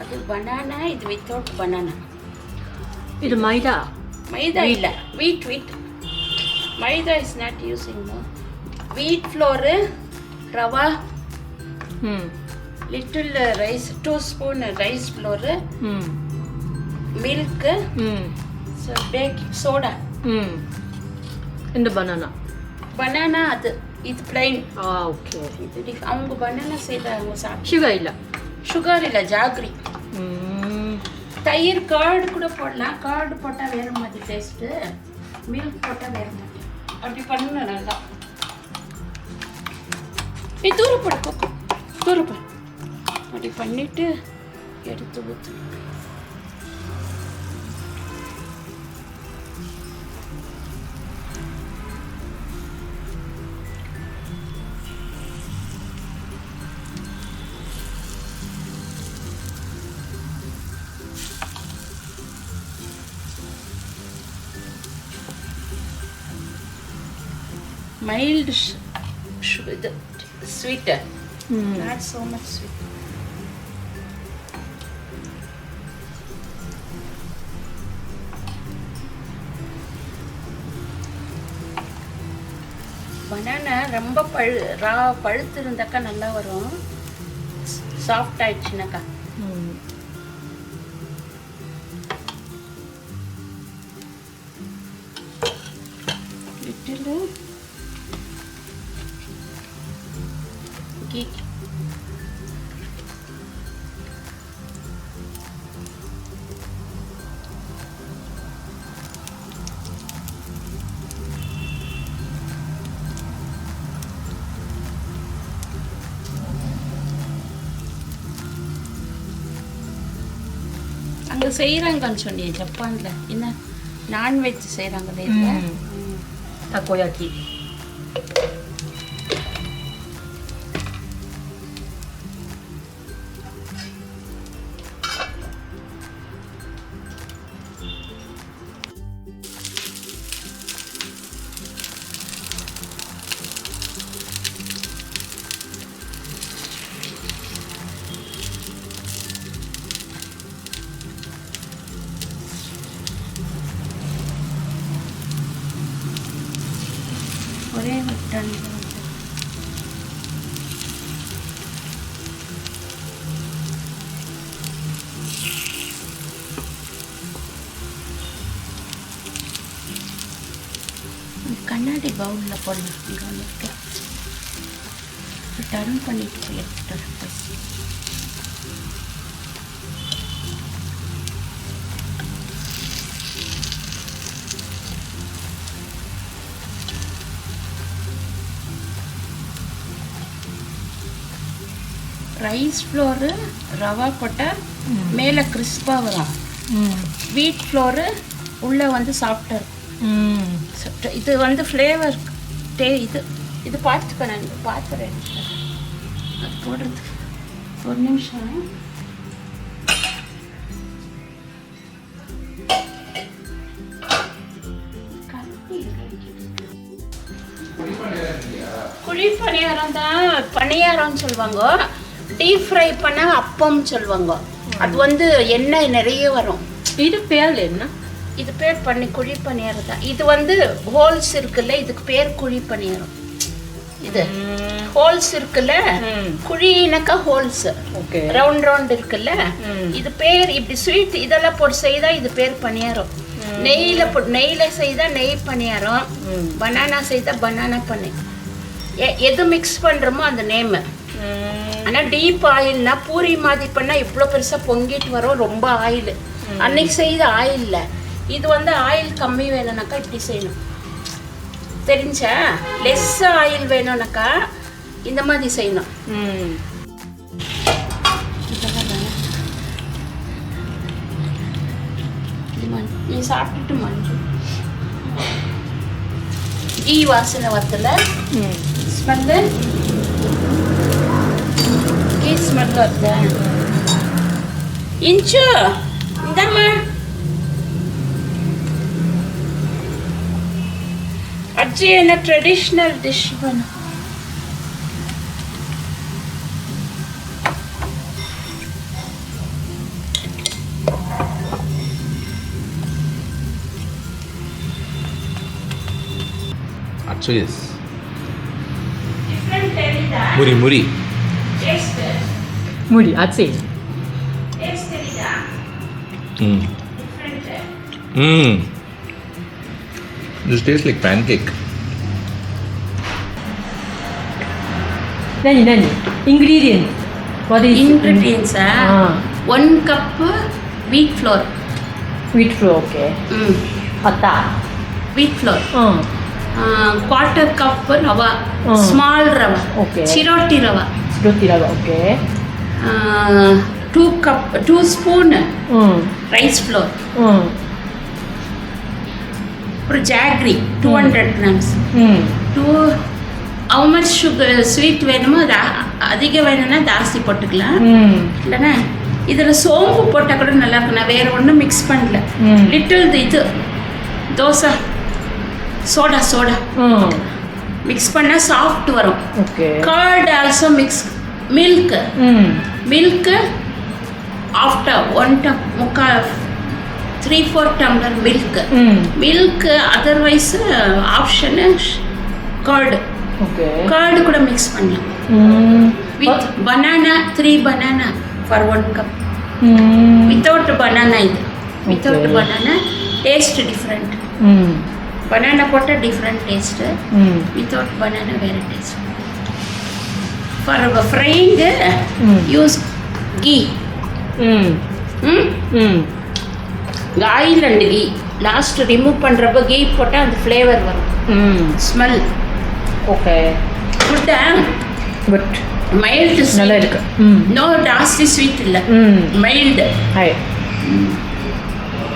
அது பனானா, இது without banana. இது மைதா. மைதா இல்ல, வீட். மைதா இஸ் நாட் யூசிங். நோ, வீட் floor, rava, little rice, 2 spoon rice floor, milk, baking soda. இந்த பனானா அது இது பிளைன். ஓகே. இது அவங்க பனானா செய்தாங்க சாப்பிட்டு. சுகர் இல்லை, சுகர் இல்லை, ஜாகரி. தயிர் கர்டு கூட போடலாம். கர்டு போட்டால் வேறு மாதிரி டேஸ்ட்டு, மில்க் போட்டால் வேறு மாதிரி. அப்படி பண்ணணும் நல்லா. தூரப்படு அப்படி பண்ணிட்டு எடுத்து ஊற்று. Mild sweeter, not so much sweet. Banana ரொம்ப பழுத்து இருந்தாக்கா நல்லா வரும். சாஃப்ட் ஆயிடுச்சுனாக்கா. Little cake. அங்கே செய்கிறாங்கன்னு சொன்னியே ஜப்பானில், என்ன நான்வெஜ் செய்கிறாங்களே takoyaki. ஒரே விட்டான். கண்ணாடி பவுலில் போடணும். இங்கே வந்துட்டு டர்ன் பண்ணிட்டு எடுத்துட்டு ரைஸ் ஃப்ளோரு, ரவா போட்டால் மேலே கிறிஸ்பாக வரும். வீட் ஃப்ளோரு உள்ளே வந்து சாஃப்டாக இருக்கும். இது வந்து ஃப்ளேவர் இது பார்த்துக்கணும். நான் பார்த்துறேன். அது போடுறதுக்கு ஒரு நிமிஷம். குழி பணியாரம் தான் பணியாரம்னு சொல்லுவாங்க. டீப் ஃப்ரை பண்ண அப்பம் சொல்லுவாங்க. அது வந்து எண்ணெய் நிறைய வரும். இது பேர் என்ன? இது பேர் குழி பணியாரம் தான். இது வந்து ஹோல்ஸ் இருக்குல்ல, இதுக்கு பேர் குழி பணியாரம். இது ஹோல்ஸ் இருக்குல்ல, குழினாக்கா ஹோல்ஸ், ரவுண்ட் இருக்குல்ல, இது பேர். இப்படி ஸ்வீட் இதெல்லாம் போட்டு செய்தா இது பேர் பணியாரம். நெய்யில செய்தா நெய் பணியாரம், பனானா செய்தா பனானா பண்ணி. எது மிக்ஸ் பண்றோமோ அந்த நேம். ஆனால் டீப் ஆயில்னா பூரி மாதிரி பண்ணால் இவ்வளோ பெருசாக பொங்கிட்டு வரும். ரொம்ப ஆயில் அன்னைக்கு செய்த ஆயில்ல. இது வந்து ஆயில் கம்மி வேணும்னாக்கா இப்படி செய்யணும். தெரிஞ்சா லெஸ் ஆயில் வேணும்னாக்கா இந்த மாதிரி செய்யணும். நீ சாப்பிட்டுட்டு மஞ்சள் கீ வாசனை வரத்துல ஸ்மெல்லு, கீ ஸ்மெல் வருது. இன்ச்சு இந்தாம்மா அஜி என்ன ட்ரெடிஷ்னல் டிஷ் பண்ணு. Achu yes. Different தெரியுதா? Muri. Taste. Muri, Achi. Taste தெரியுதா? Different. This tastes like pancake. Nani? Ingredient. What is Ingredients Ah. 1 cup wheat flour. Wheat flour, okay. Atta. Wheat flour. 1/4 cup rava. Ah. Small rava. Okay. Chiroti rava. Roti rava, okay. 2 spoon rice flour. அப்புறம் jaggery 200 grams. how much sugar sweet வேணுமோ அது அதிகம் வேணும்னா ஜாஸ்தி போட்டுக்கலாம். இல்லைன்னா இதில் சோம்பு போட்டால் கூட நல்லா இருக்கும். நான் வேறு ஒன்றும் மிக்ஸ் பண்ணல. லிட்டில் இது தோசை சோடா மிக்ஸ் பண்ணால் சாஃப்ட் வரும். Curd also mix milk after 3/4 tumbler milk otherwise option curd கூட மிக்ஸ் பண்ணலாம். With banana 3 banana for 1 cup. Without banana இது without banana taste different. Banana போட்டால் டிஃப்ரெண்ட் டேஸ்ட்டு. வித்தவுட் பனானா வேறு taste. For frying use ghee. Oil and ghee last remove பண்ணுறப்ப கீ போட்டால் அந்த flavour வரும். Smell okay. குட்டா பட் மைல்டு நல்லா இருக்கு. நோ ஜாஸ்தி ஸ்வீட் இல்லை மைல்டு.